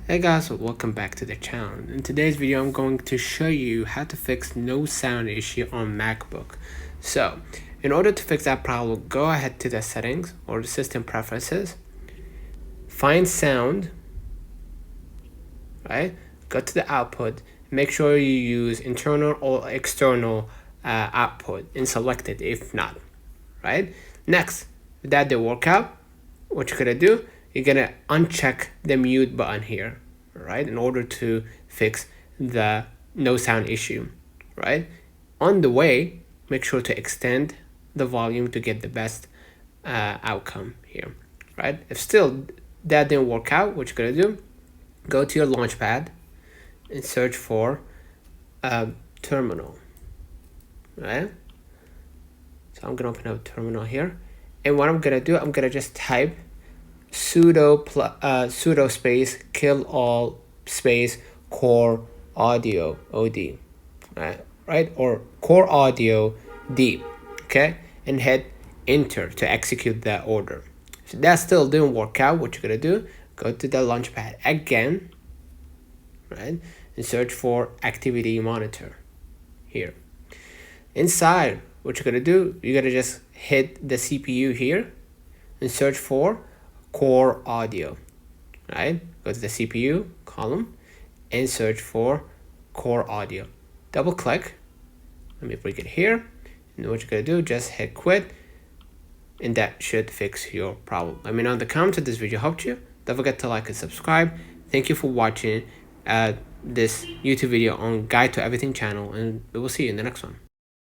Hey guys, welcome back to the channel. In today's video, I'm going to show you how to fix no sound issue on MacBook. So, in order to fix that problem, go ahead to the settings or the system preferences, find sound, right? Go to the output, make sure you use internal or external output and select it if not, right? Next, if that didn't work out, what you're gonna do, you're gonna uncheck the mute button here, right, in order to fix the no sound issue, right? On the way, make sure to extend the volume to get the best outcome here, right? If still that didn't work out, what you're gonna do, go to your launchpad and search for terminal, right? So I'm gonna open up terminal here, and what I'm gonna do, I'm gonna just type sudo space kill all space core audio od, right, or core audio d, okay, and hit enter to execute that order. So that still didn't work out, what you're gonna do, go to the launchpad again, right, and search for activity monitor here. Inside, what you're gonna do, you're gonna just hit the CPU here and search for core audio, right? Go to the CPU column and search for core audio. Double click. Let me bring it here. And what you're gonna do, just hit quit, and that should fix your problem. Let me know in the comments if this video helped you. Don't forget to like and subscribe. Thank you for watching this YouTube video on Guide to Everything channel, and we will see you in the next one.